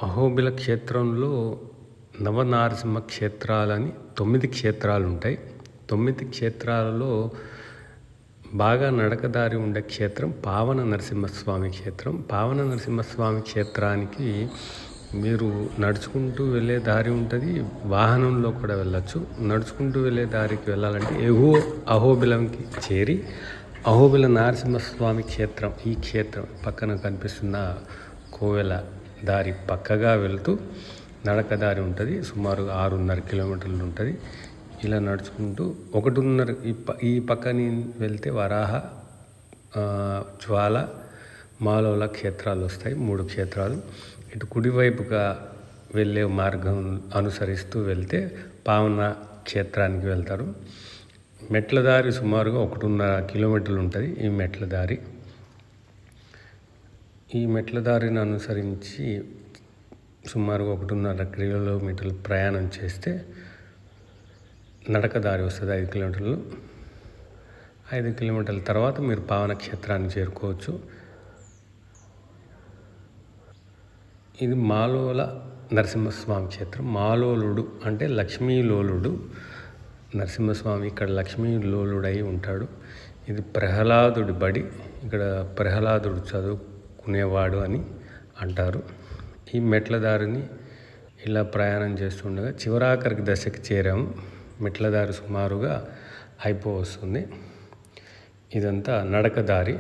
అహోబిల క్షేత్రంలో నవనారసింహ క్షేత్రాలని 9 క్షేత్రాలు ఉంటాయి. 9 క్షేత్రాలలో బాగా నడకదారి ఉండే క్షేత్రం పావన నరసింహస్వామి క్షేత్రం. పావన నరసింహస్వామి క్షేత్రానికి మీరు నడుచుకుంటూ వెళ్ళే దారి ఉంటుంది, వాహనంలో కూడా వెళ్ళచ్చు. నడుచుకుంటూ వెళ్ళే దారికి వెళ్ళాలంటే అహోబిలంకి చేరి అహోబిల నరసింహస్వామి క్షేత్రం, ఈ క్షేత్రం పక్కన కనిపిస్తున్న కోవెల దారి పక్కగా వెళ్తూ నడక దారి ఉంటుంది. సుమారు 6.5 కిలోమీటర్లు ఉంటుంది. ఇలా నడుచుకుంటూ 1.5 ఈ పక్కని వెళ్తే వరాహ, జ్వాల, మాలోల క్షేత్రాలు వస్తాయి. 3 క్షేత్రాలు. ఇటు కుడివైపుగా వెళ్ళే మార్గం అనుసరిస్తూ వెళ్తే పావన క్షేత్రానికి వెళ్తారు. మెట్ల దారి సుమారుగా 1.5 కిలోమీటర్లు ఉంటుంది. ఈ మెట్ల దారిని అనుసరించి సుమారుగా 1.5 కిలోమీటర్లు ప్రయాణం చేస్తే నడక దారి వస్తుంది 5 కిలోమీటర్లు. 5 కిలోమీటర్ల తర్వాత మీరు పావన క్షేత్రాన్ని చేరుకోవచ్చు. ఇది మాలోల నరసింహస్వామి క్షేత్రం. మాలోలుడు అంటే లక్ష్మీలోలుడు నరసింహస్వామి ఇక్కడ లక్ష్మీలోలుడై ఉంటాడు. ఇది ప్రహ్లాదుడి బడి. ఇక్కడ ప్రహ్లాదుడు చదువుకునేవాడు అని అంటారు. ఈ మెట్ల దారిని ఇలా ప్రయాణం చేస్తుండగా చివరాఖరికి దశకి చేరాము. మెట్ల దారి సుమారుగా అయిపోవస్తుంది. ఇదంతా నడక దారి.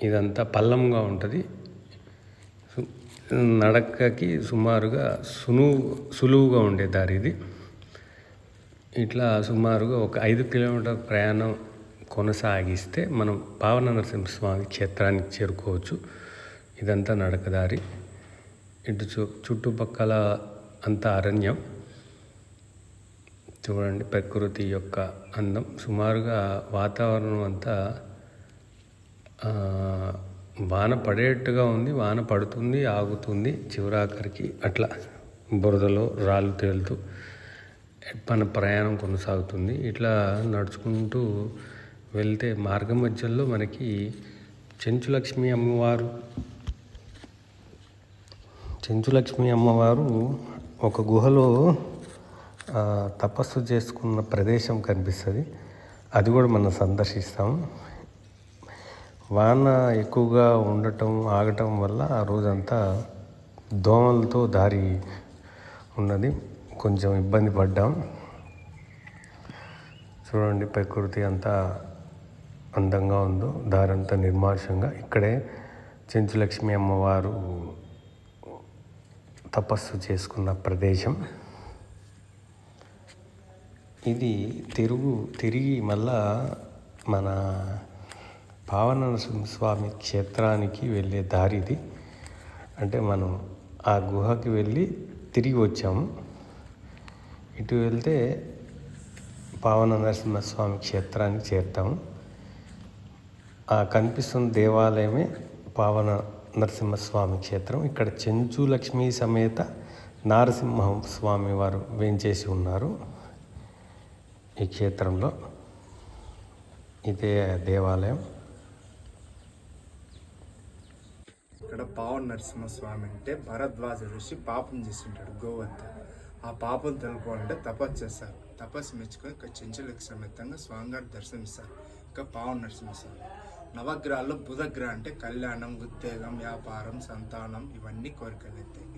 ఇదంతా పల్లంగా ఉంటుంది. నడకకి సుమారుగా సులువుగా ఉండే దారి ఇది. ఇట్లా సుమారుగా ఒక 5 కిలోమీటర్ ప్రయాణం కొనసాగిస్తే మనం పావన నరసింహస్వామి క్షేత్రానికి చేరుకోవచ్చు. ఇదంతా నడక దారి. ఇటు చుట్టుపక్కల అంతా అరణ్యం. చూడండి ప్రకృతి యొక్క అందం. సుమారుగా వాతావరణం అంతా వాన పడేట్టుగా ఉంది. వాన పడుతుంది, ఆగుతుంది. చివరాఖరికి అట్లా బురదలో రాళ్ళు తేలుతూ మన ప్రయాణం కొనసాగుతుంది. ఇట్లా నడుచుకుంటూ వెళ్తే మార్గం మధ్యలో మనకి చెంచులక్ష్మి అమ్మవారు ఒక గుహలో తపస్సు చేసుకున్న ప్రదేశం కనిపిస్తుంది. అది కూడా మనం సందర్శిస్తాం. వాన ఎక్కువగా ఆగటం వల్ల ఆ రోజంతా దోమలతో దారి ఉన్నది. కొంచెం ఇబ్బంది పడ్డాం. చూడండి ప్రకృతి అంతా అందంగా ఉందో, దారంతా నిర్మానుషంగా. ఇక్కడే చెంచులక్ష్మి అమ్మవారు తపస్సు చేసుకున్న ప్రదేశం ఇది. తిరిగి మళ్ళా మన పావన నరసింహస్వామి క్షేత్రానికి వెళ్ళే దారి ఇది. అంటే మనం ఆ గుహకి వెళ్ళి తిరిగి వచ్చాము. ఇటు వెళ్తే పావన నరసింహస్వామి క్షేత్రానికి చేరుతాము. ఆ కనిపిస్తున్న దేవాలయమే పావన నరసింహస్వామి క్షేత్రం. ఇక్కడ చెంచు లక్ష్మీ సమేత నారసింహస్వామి వారు వేంచేసి ఉన్నారు ఈ క్షేత్రంలో. ఇదే దేవాలయం. ఇక్కడ పావన నరసింహస్వామి అంటే భరద్వాజ ఋషి పాపం చేస్తుంటాడు గోవంతా. ఆ పాపం తెలుపుకోవాలంటే తపస్సు చేస్తారు. తపస్సు మెచ్చుకొని ఇక్కడ చెంచులకి సమేతంగా స్వామివారి దర్శనమిస్తారు. ఇంకా పావన నరసింహస్వామి నవగ్రహాల్లో బుధగ్రహం అంటే కళ్యాణం, ఉద్యోగం, వ్యాపారం, సంతానం ఇవన్నీ కోరికలు ఎత్తాయి.